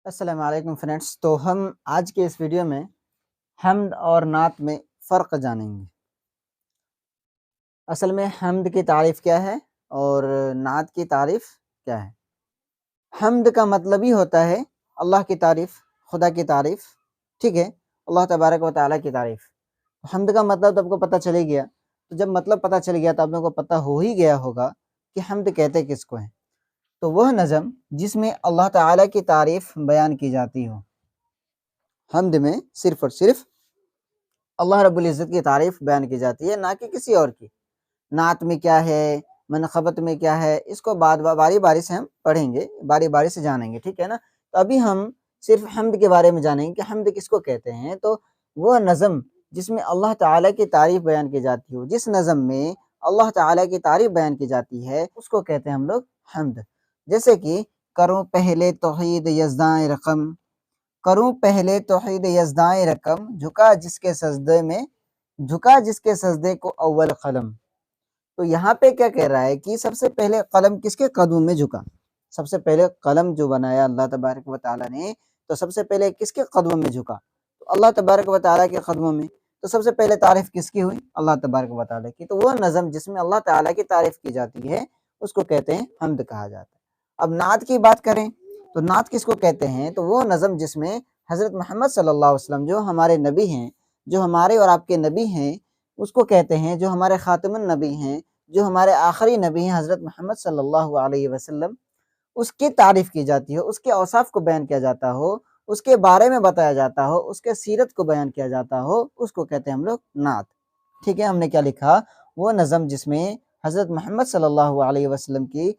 السلام علیکم فرینڈس، تو ہم آج کے اس ویڈیو میں حمد اور نعت میں فرق جانیں گے۔ اصل میں حمد کی تعریف کیا ہے اور نعت کی تعریف کیا ہے؟ حمد کا مطلب ہی ہوتا ہے اللہ کی تعریف، خدا کی تعریف، ٹھیک ہے، اللہ تبارک و تعالیٰ کی تعریف۔ حمد کا مطلب تو آپ کو پتہ چلے گیا، تو جب مطلب پتہ چل گیا تو آپ لوگوں کو پتہ ہو ہی گیا ہوگا کہ حمد کہتے کس کو ہیں۔ تو وہ نظم جس میں اللہ تعالیٰ کی تعریف بیان کی جاتی ہو۔ حمد میں صرف اور صرف اللہ رب العزت کی تعریف بیان کی جاتی ہے، نہ کہ کسی اور کی۔ نعت میں کیا ہے، منقبت میں کیا ہے، اس کو باری باری سے ہم پڑھیں گے، باری باری سے جانیں گے، ٹھیک ہے نا۔ تو ابھی ہم صرف حمد کے بارے میں جانیں گے کہ حمد کس کو کہتے ہیں۔ تو وہ نظم جس میں اللہ تعالیٰ کی تعریف بیان کی جاتی ہو، جس نظم میں اللہ تعالیٰ کی تعریف بیان کی جاتی ہے، اس کو کہتے ہیں ہم لوگ حمد۔ جیسے کہ کروں پہلے توحید یزداں رقم، کروں پہلے توحید یزداں رقم، جھکا جس کے سجدے کو اول قلم۔ تو یہاں پہ کیا کہہ رہا ہے کہ سب سے پہلے قلم کس کے قدموں میں جھکا؟ سب سے پہلے قلم جو بنایا اللہ تبارک و تعالیٰ نے، تو سب سے پہلے کس کے قدموں میں جھکا؟ تو اللہ تبارک و تعالیٰ کے قدموں میں۔ تو سب سے پہلے تعریف کس کی ہوئی؟ اللہ تبارک و تعالیٰ کی۔ تو وہ نظم جس میں اللہ تعالیٰ کی تعریف کی جاتی ہے، اس کو کہتے ہیں حمد کہا جاتا ہے۔ اب نعت کی بات کریں تو نعت کس کو کہتے ہیں؟ تو وہ نظم جس میں حضرت محمد صلی اللہ علیہ وسلم جو ہمارے نبی ہیں، جو ہمارے اور آپ کے نبی ہیں، اس کو کہتے ہیں، جو ہمارے خاتم النبی ہیں، جو ہمارے آخری نبی ہیں حضرت محمد صلی اللہ علیہ وسلم، اس کی تعریف کی جاتی ہو، اس کے اوصاف کو بیان کیا جاتا ہو، اس کے بارے میں بتایا جاتا ہو، اس کے سیرت کو بیان کیا جاتا ہو، اس کو کہتے ہیں ہم لوگ نعت، ٹھیک ہے۔ ہم نے کیا لکھا؟ وہ نظم جس میں حضرت محمد صلی اللہ علیہ وسلم کی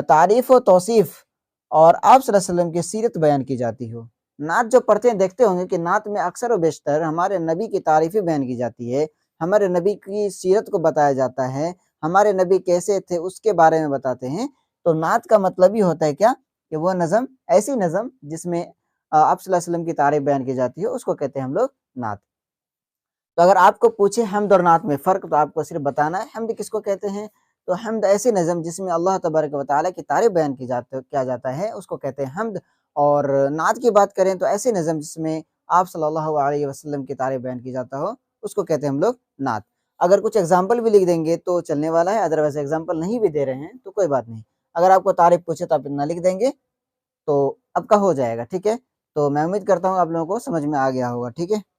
تعریف و توصیف اور آپ صلی اللہ علیہ وسلم کی سیرت بیان کی جاتی ہو۔ نعت جو پڑھتے ہیں دیکھتے ہوں گے کہ نعت میں اکثر و بیشتر ہمارے نبی کی تعریفیں بیان کی جاتی ہے، ہمارے نبی کی سیرت کو بتایا جاتا ہے، ہمارے نبی کیسے تھے اس کے بارے میں بتاتے ہیں۔ تو نعت کا مطلب ہی ہوتا ہے کیا؟ کہ وہ نظم، ایسی نظم جس میں آپ صلی اللہ علیہ وسلم کی تعریف بیان کی جاتی ہے، اس کو کہتے ہیں ہم لوگ نعت۔ تو اگر آپ کو پوچھے حمد اور نعت میں فرق، تو آپ کو صرف بتانا ہے حمد کس کو کہتے ہیں۔ تو حمد ایسی نظم جس میں اللہ تبارک و تعالیٰ کی تعریف بیان کیا جاتا ہے، اس کو کہتے ہیں حمد۔ اور نعت کی بات کریں تو ایسی نظم جس میں آپ صلی اللہ علیہ وسلم کی تعریف بیان کی جاتا ہو، اس کو کہتے ہیں ہم لوگ نعت۔ اگر کچھ ایگزامپل بھی لکھ دیں گے تو چلنے والا ہے، ادروائز ایگزامپل نہیں بھی دے رہے ہیں تو کوئی بات نہیں۔ اگر آپ کو تعریف پوچھے تو آپ اتنا لکھ دیں گے تو آپ کا ہو جائے گا، ٹھیک ہے۔ تو میں امید کرتا ہوں آپ لوگوں کو سمجھ میں آ گیا ہوگا، ٹھیک ہے۔